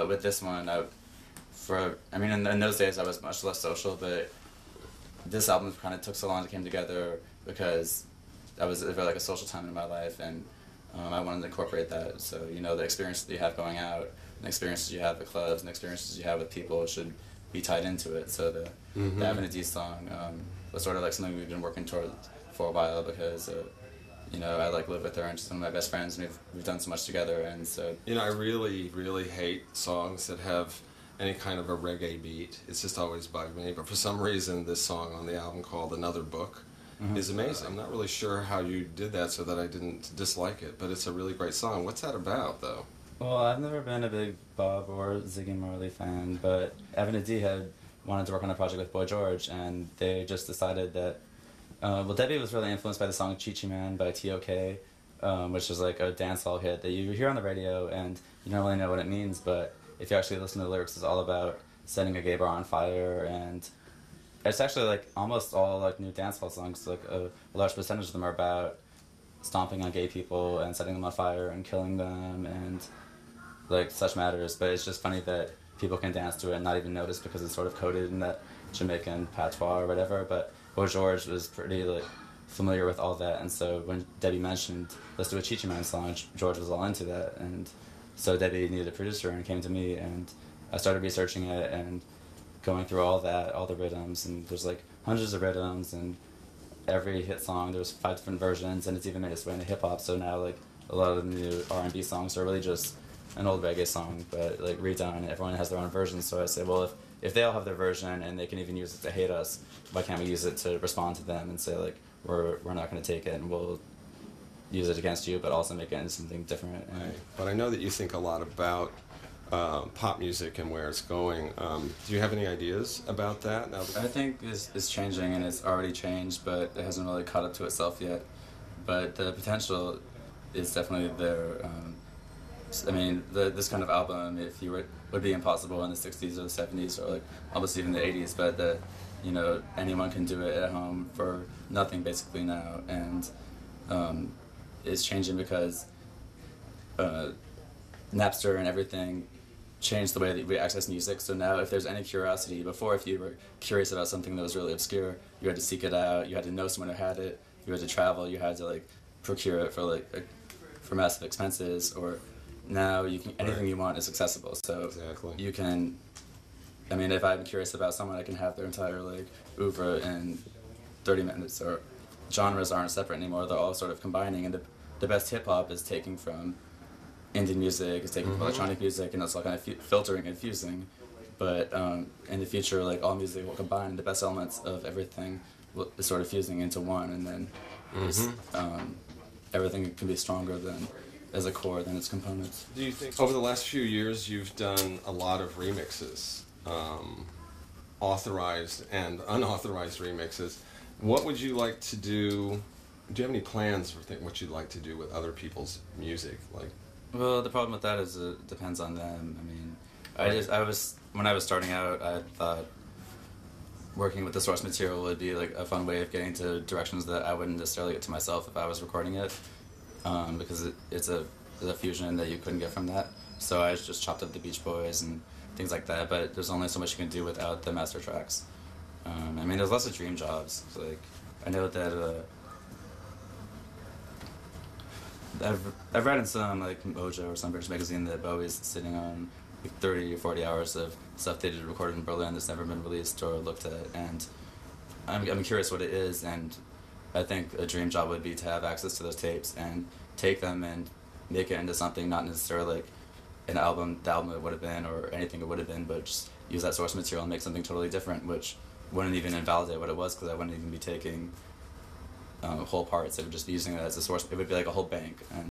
with this one, I mean, in those days I was much less social, but this album kind of took so long to come together because I was at like a social time in my life, and I wanted to incorporate that. So, you know, the experience that you have going out, and the experiences you have at clubs, and the experiences you have with people should be tied into it. So the Avenue D song was sort of like something we've been working toward for a while because, you know, I like live with her and she's one of my best friends, and we've done so much together, and so... You know, I really, really hate songs that have any kind of a reggae beat. It's just always bugged me, but for some reason this song on the album called Another Book is amazing. I'm not really sure how you did that so that I didn't dislike it, but it's a really great song. What's that about, though? Well, I've never been a big Bob or Ziggy Marley fan, but Avenue D had wanted to work on a project with Boy George, and they just decided that... well, Debbie was really influenced by the song Chi Chi Man by T.O.K., which is like a dancehall hit that you hear on the radio, and you don't really know what it means, but if you actually listen to the lyrics, it's all about setting a gay bar on fire, and it's actually like almost all like new dancehall songs. Like a large percentage of them are about stomping on gay people and setting them on fire and killing them and like such matters. But it's just funny that people can dance to it and not even notice because it's sort of coded in that Jamaican patois or whatever. But Boy George was pretty like familiar with all that, and so when Debbie mentioned let's do a Chi Chi Man song, George was all into that, and so Debbie needed a producer and came to me, and I started researching it and going through all that, all the rhythms, and there's like hundreds of rhythms, and every hit song there's 5 different versions, and it's even made its way into hip hop. So now like a lot of the new R&B songs are really just an old reggae song, but like redone. Everyone has their own version. So I say, well, if they all have their version and they can even use it to hate us, why can't we use it to respond to them and say like we're not going to take it and we'll use it against you, but also make it into something different. Right. But I know that you think a lot about pop music and where it's going. Do you have any ideas about that? I think it's changing, and it's already changed, but it hasn't really caught up to itself yet. But the potential is definitely there. I mean, this kind of album, if you would be impossible in the 60s or the 70s or like almost even the 80s, but you know, anyone can do it at home for nothing basically now, and it's changing because Napster and everything changed the way that we access music. So now if there's any curiosity, before if you were curious about something that was really obscure, you had to seek it out, you had to know someone who had it, you had to travel, you had to like procure it for for massive expenses, or now you can, anything you want is accessible. So you can, I mean, if I'm curious about someone, I can have their entire like oeuvre in 30 minutes, or genres aren't separate anymore, they're all sort of combining, and the best hip-hop is taking from Indian music, is taking from electronic music, and it's all kind of filtering and fusing. But in the future, like all music will combine the best elements of everything is sort of fusing into one, and then everything can be stronger than as a core than its components. Do you think over the last few years you've done a lot of remixes, authorized and unauthorized remixes? What would you like to do? Do you have any plans for what you'd like to do with other people's music? Like, well, the problem with that is it depends on them. I mean, when I was starting out, I thought working with the source material would be like a fun way of getting to directions that I wouldn't necessarily get to myself if I was recording it, because it's a fusion that you couldn't get from that. So I just chopped up the Beach Boys and things like that, but there's only so much you can do without the master tracks. I mean, there's lots of dream jobs. Like, I know that I've read in some like Mojo or some British magazine that Bowie's sitting on like 30 or 40 hours of stuff they did recorded in Berlin that's never been released or looked at, and I'm curious what it is, and I think a dream job would be to have access to those tapes and take them and make it into something, not necessarily like the album it would have been or anything it would have been, but just use that source material and make something totally different, which wouldn't even invalidate what it was, because I wouldn't even be taking whole parts. I would just be using it as a source. It would be like a whole bank. And